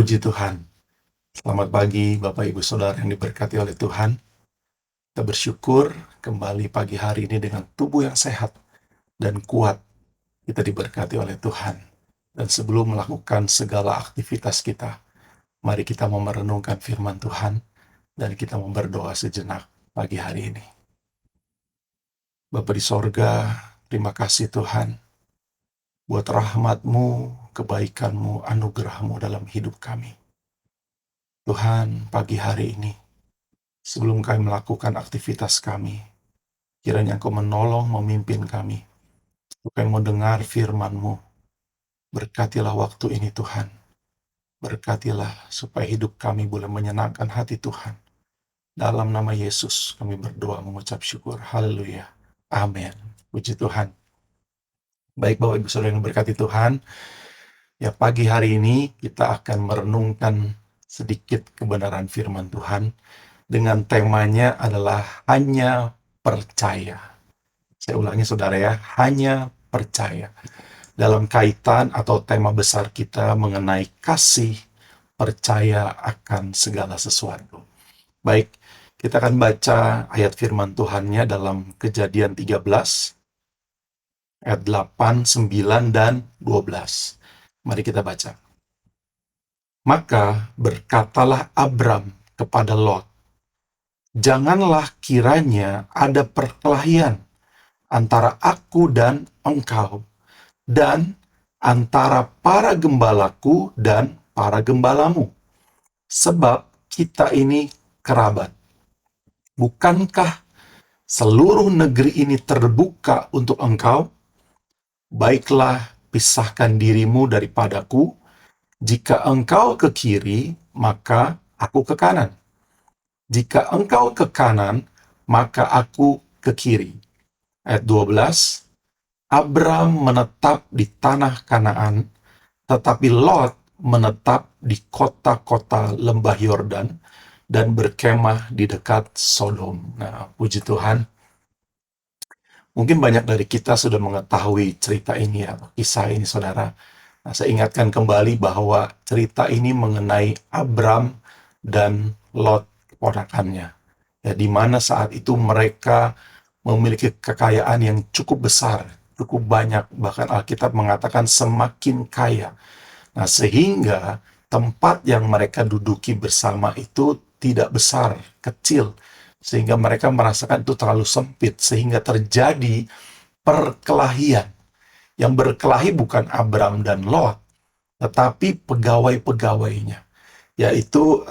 Puji Tuhan. Selamat pagi Bapak Ibu Saudara yang diberkati oleh Tuhan. Kita bersyukur kembali pagi hari ini dengan tubuh yang sehat dan kuat. Kita diberkati oleh Tuhan. Dan sebelum melakukan segala aktivitas kita, mari kita mau merenungkan firman Tuhan dan kita mau berdoa sejenak pagi hari ini. Bapa di sorga, terima kasih Tuhan buat rahmat-Mu, kebaikan-Mu, anugerah-Mu dalam hidup kami. Tuhan, pagi hari ini, sebelum kami melakukan aktivitas kami, kiranya Engkau menolong, memimpin kami, supaya mau dengar firman-Mu. Berkatilah waktu ini Tuhan. Berkatilah supaya hidup kami boleh menyenangkan hati Tuhan. Dalam nama Yesus kami berdoa mengucap syukur. Haleluya. Amin. Puji Tuhan. Baik Bapak Ibu Saudara yang berkati Tuhan, ya pagi hari ini kita akan merenungkan sedikit kebenaran firman Tuhan dengan temanya adalah hanya percaya. Saya ulangi saudara ya, hanya percaya. Dalam kaitan atau tema besar kita mengenai kasih, percaya akan segala sesuatu. Baik, kita akan baca ayat firman Tuhannya dalam Kejadian 13, ayat 8, 9, dan 12. Mari kita baca. Maka berkatalah Abram kepada Lot, "Janganlah kiranya ada perkelahian antara aku dan engkau, dan antara para gembalaku dan para gembalamu, sebab kita ini kerabat. Bukankah seluruh negeri ini terbuka untuk engkau? Baiklah, pisahkan dirimu daripadaku. Jika engkau ke kiri, maka aku ke kanan. Jika engkau ke kanan, maka aku ke kiri." Ayat 12, Abram menetap di tanah Kanaan, tetapi Lot menetap di kota-kota lembah Yordan dan berkemah di dekat Sodom. Nah, puji Tuhan. Mungkin banyak dari kita sudah mengetahui cerita ini ya, kisah ini saudara. Nah, saya ingatkan kembali bahwa cerita ini mengenai Abram dan Lot keponakannya. Ya, di mana saat itu mereka memiliki kekayaan yang cukup besar, cukup banyak, bahkan Alkitab mengatakan semakin kaya. Nah, sehingga tempat yang mereka duduki bersama itu tidak besar, kecil, sehingga mereka merasakan itu terlalu sempit, sehingga terjadi perkelahian. Yang berkelahi bukan Abram dan Lot, tetapi pegawai-pegawainya, yaitu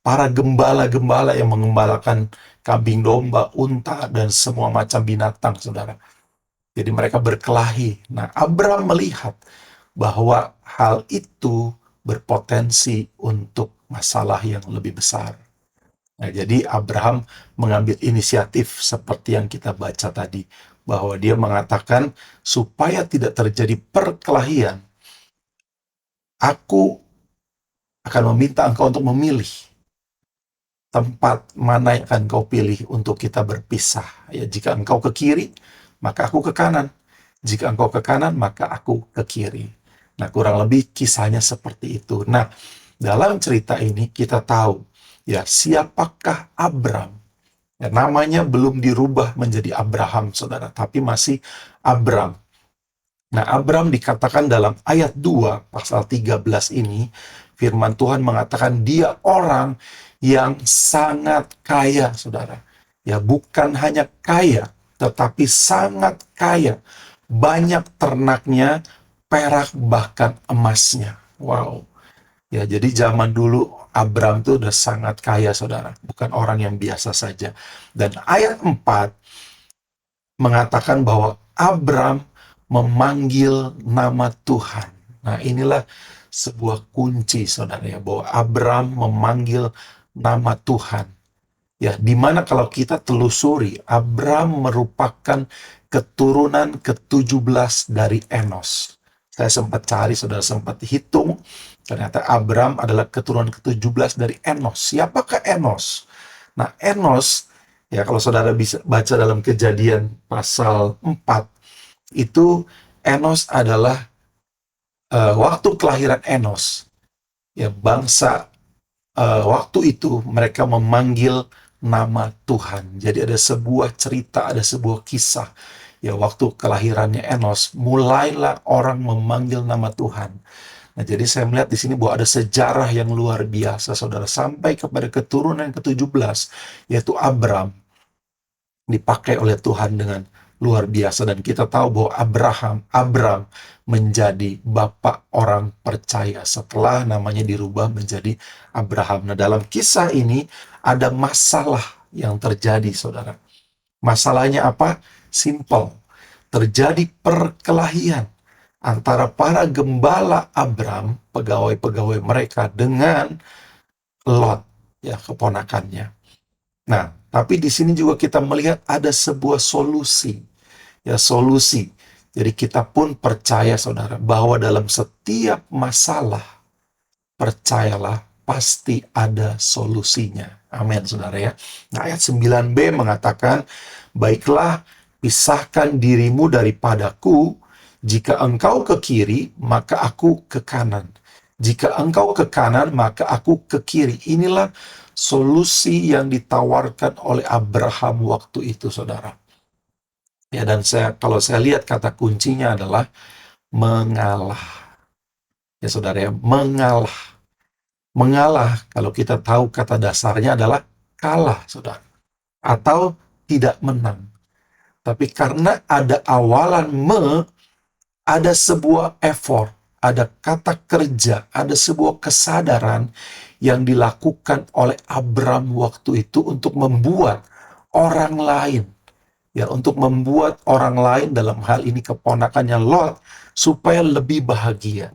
para gembala-gembala yang mengembalakan kambing domba, unta, dan semua macam binatang, saudara. Jadi mereka berkelahi. Nah, Abram melihat bahwa hal itu berpotensi untuk masalah yang lebih besar. Nah, jadi Abraham mengambil inisiatif seperti yang kita baca tadi, bahwa dia mengatakan supaya tidak terjadi perkelahian, aku akan meminta engkau untuk memilih tempat mana yang akan kau pilih untuk kita berpisah. Ya, jika engkau ke kiri, maka aku ke kanan. Jika engkau ke kanan, maka aku ke kiri. Nah, kurang lebih kisahnya seperti itu. Nah, dalam cerita ini kita tahu, ya, siapakah Abram? Ya, namanya belum dirubah menjadi Abraham, saudara, tapi masih Abram. Nah, Abram dikatakan dalam ayat 2, pasal 13 ini, firman Tuhan mengatakan dia orang yang sangat kaya, saudara. Ya, bukan hanya kaya, tetapi sangat kaya. Banyak ternaknya, perak, bahkan emasnya. Wow. Ya, jadi zaman dulu Abram itu udah sangat kaya, saudara. Bukan orang yang biasa saja. Dan ayat 4 mengatakan bahwa Abram memanggil nama Tuhan. Nah, inilah sebuah kunci, saudara, ya, bahwa Abram memanggil nama Tuhan. Ya, dimana kalau kita telusuri, Abram merupakan keturunan ke-17 dari Enos. Saya sempat cari, saudara, sempat hitung, ternyata Abram adalah keturunan ke-17 dari Enos. Siapakah Enos? Nah, Enos, ya, kalau saudara bisa baca dalam Kejadian pasal 4, itu Enos adalah waktu kelahiran Enos. Ya, bangsa waktu itu mereka memanggil nama Tuhan. Jadi ada sebuah cerita, ada sebuah kisah. Ya, waktu kelahirannya Enos, mulailah orang memanggil nama Tuhan. Nah, jadi saya melihat di sini bahwa ada sejarah yang luar biasa, saudara, sampai kepada keturunan ke-17, yaitu Abram, dipakai oleh Tuhan dengan luar biasa. Dan kita tahu bahwa Abram menjadi bapak orang percaya setelah namanya dirubah menjadi Abraham. Nah, dalam kisah ini ada masalah yang terjadi, saudara. Masalahnya apa? Simple. Terjadi perkelahian antara para gembala Abram, pegawai-pegawai mereka, dengan Lot, ya, keponakannya. Nah, tapi di sini juga kita melihat ada sebuah solusi. Ya, solusi. Jadi kita pun percaya, saudara, bahwa dalam setiap masalah, percayalah, pasti ada solusinya. Amin, saudara ya. Nah, ayat 9b mengatakan, baiklah, pisahkan dirimu daripadaku, jika engkau ke kiri, maka aku ke kanan. Jika engkau ke kanan, maka aku ke kiri. Inilah solusi yang ditawarkan oleh Abraham waktu itu, saudara. Ya, dan kalau saya lihat kata kuncinya adalah mengalah. Ya, saudara ya, mengalah. Mengalah, kalau kita tahu kata dasarnya adalah kalah, saudara. Atau tidak menang. Tapi karena ada awalan ada sebuah effort, ada kata kerja, ada sebuah kesadaran yang dilakukan oleh Abram waktu itu untuk membuat orang lain, ya, untuk membuat orang lain, dalam hal ini keponakannya Lot, supaya lebih bahagia,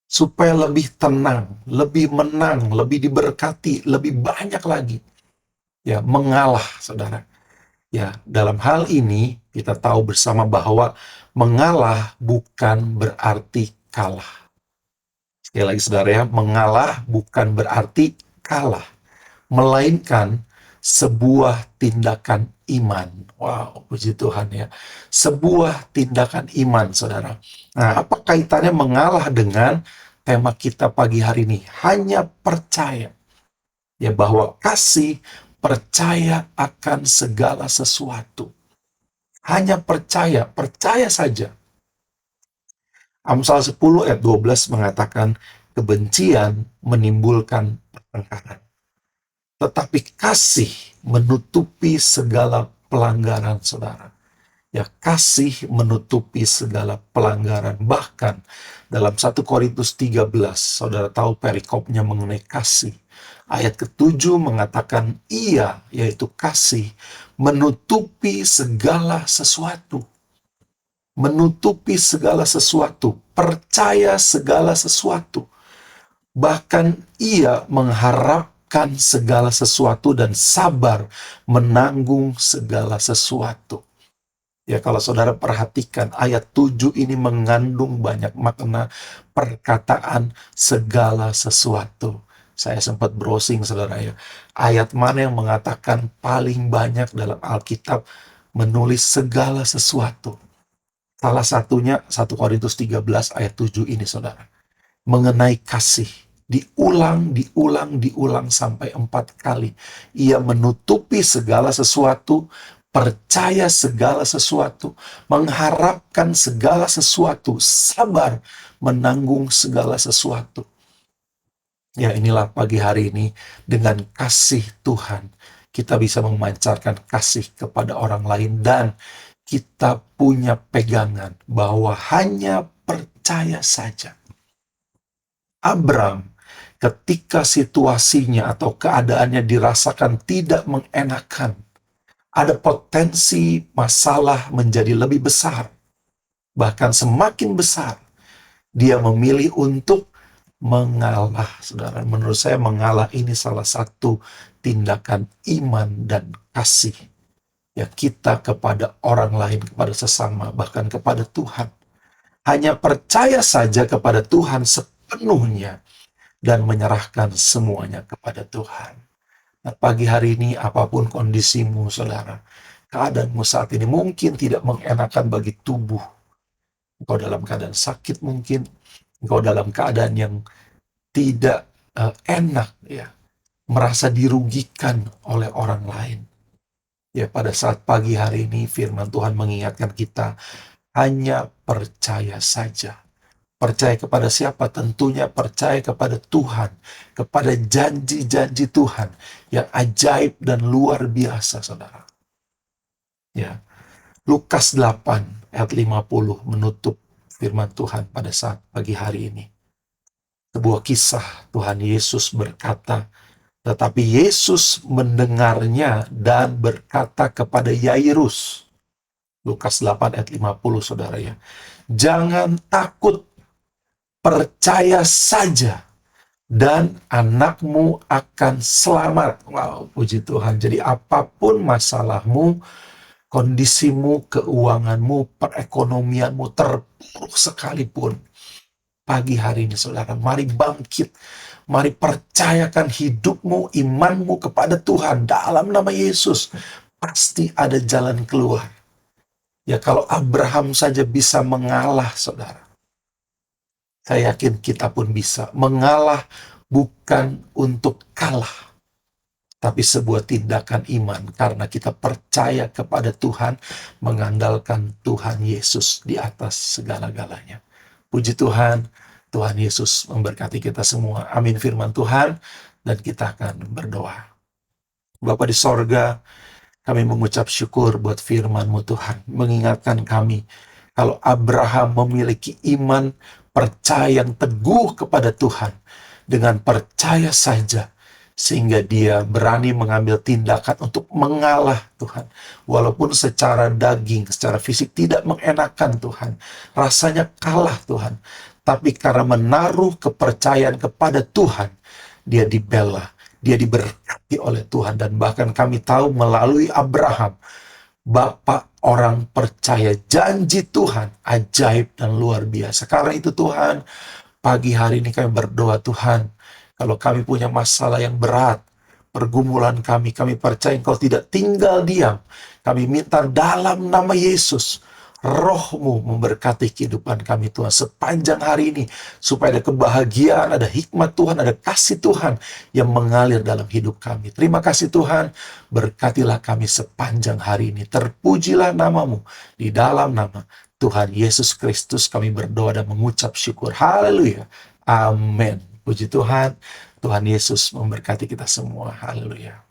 supaya lebih tenang, lebih menang, lebih diberkati, lebih banyak lagi. Ya, mengalah, saudara. Ya, dalam hal ini kita tahu bersama bahwa mengalah bukan berarti kalah. Sekali lagi, saudara ya, mengalah bukan berarti kalah, melainkan sebuah tindakan iman. Wow, puji Tuhan ya. Sebuah tindakan iman, saudara. Nah, apa kaitannya mengalah dengan tema kita pagi hari ini? Hanya percaya. Ya, bahwa kasih percaya akan segala sesuatu. Hanya percaya, percaya saja. Amsal 10 ayat 12 mengatakan, kebencian menimbulkan pertengkaran, tetapi kasih menutupi segala pelanggaran, saudara. Ya, kasih menutupi segala pelanggaran. Bahkan dalam 1 Korintus 13, saudara tahu perikopnya mengenai kasih. Ayat ke-7 mengatakan ia, yaitu kasih, menutupi segala sesuatu. Menutupi segala sesuatu, percaya segala sesuatu. Bahkan ia mengharapkan segala sesuatu dan sabar menanggung segala sesuatu. Ya, kalau saudara perhatikan, ayat 7 ini mengandung banyak makna perkataan segala sesuatu. Saya sempat browsing, saudara ya. Ayat mana yang mengatakan paling banyak dalam Alkitab menulis segala sesuatu? Salah satunya 1 Korintus 13 ayat 7 ini, saudara. Mengenai kasih. Diulang, diulang, diulang sampai 4 kali. Ia menutupi segala sesuatu, percaya segala sesuatu, mengharapkan segala sesuatu, sabar menanggung segala sesuatu. Ya, inilah pagi hari ini, dengan kasih Tuhan, kita bisa memancarkan kasih kepada orang lain, dan kita punya pegangan bahwa hanya percaya saja. Abram, ketika situasinya atau keadaannya dirasakan tidak mengenakan, ada potensi masalah menjadi lebih besar, bahkan semakin besar, dia memilih untuk mengalah, saudara. Menurut saya mengalah ini salah satu tindakan iman dan kasih, ya, kita kepada orang lain, kepada sesama, bahkan kepada Tuhan. Hanya percaya saja kepada Tuhan sepenuhnya dan menyerahkan semuanya kepada Tuhan. Nah, pagi hari ini apapun kondisimu, saudara, keadaanmu saat ini mungkin tidak mengenakan bagi tubuh. Engkau dalam keadaan sakit mungkin, engkau dalam keadaan yang tidak enak ya, merasa dirugikan oleh orang lain. Ya, pada saat pagi hari ini firman Tuhan mengingatkan kita, hanya percaya saja. Percaya kepada siapa? Tentunya percaya kepada Tuhan, kepada janji-janji Tuhan yang ajaib dan luar biasa, saudara. Ya, Lukas 8 ayat 50 menutup firman Tuhan pada saat pagi hari ini. Sebuah kisah Tuhan Yesus berkata, tetapi Yesus mendengarnya dan berkata kepada Yairus. Lukas 8 ayat 50, saudara ya. Jangan takut, percaya saja, dan anakmu akan selamat. Wow, puji Tuhan. Jadi apapun masalahmu, kondisimu, keuanganmu, perekonomianmu terpuruk sekalipun, pagi hari ini saudara, mari bangkit. Mari percayakan hidupmu, imanmu kepada Tuhan dalam nama Yesus. Pasti ada jalan keluar. Ya, kalau Abraham saja bisa mengalah, saudara, saya yakin kita pun bisa. Mengalah bukan untuk kalah, tapi sebuah tindakan iman karena kita percaya kepada Tuhan, mengandalkan Tuhan Yesus di atas segala-galanya. Puji Tuhan, Tuhan Yesus memberkati kita semua. Amin firman Tuhan, dan kita akan berdoa. Bapa di sorga, kami mengucap syukur buat firman-Mu Tuhan, mengingatkan kami kalau Abraham memiliki iman percaya yang teguh kepada Tuhan, dengan percaya saja, sehingga dia berani mengambil tindakan untuk mengalah Tuhan. Walaupun secara daging, secara fisik tidak mengenakan Tuhan, rasanya kalah Tuhan. Tapi karena menaruh kepercayaan kepada Tuhan, dia dibela, dia diberkati oleh Tuhan. Dan bahkan kami tahu melalui Abraham, Bapak orang percaya, janji Tuhan ajaib dan luar biasa. Karena itu Tuhan, pagi hari ini kami berdoa Tuhan, kalau kami punya masalah yang berat, pergumulan kami percaya Engkau tidak tinggal diam. Kami minta dalam nama Yesus, Roh-Mu memberkati kehidupan kami Tuhan sepanjang hari ini, supaya ada kebahagiaan, ada hikmat Tuhan, ada kasih Tuhan yang mengalir dalam hidup kami. Terima kasih Tuhan, berkatilah kami sepanjang hari ini. Terpujilah nama-Mu, di dalam nama Tuhan Yesus Kristus kami berdoa dan mengucap syukur. Haleluya. Amin. Puji Tuhan. Tuhan Yesus memberkati kita semua. Haleluya.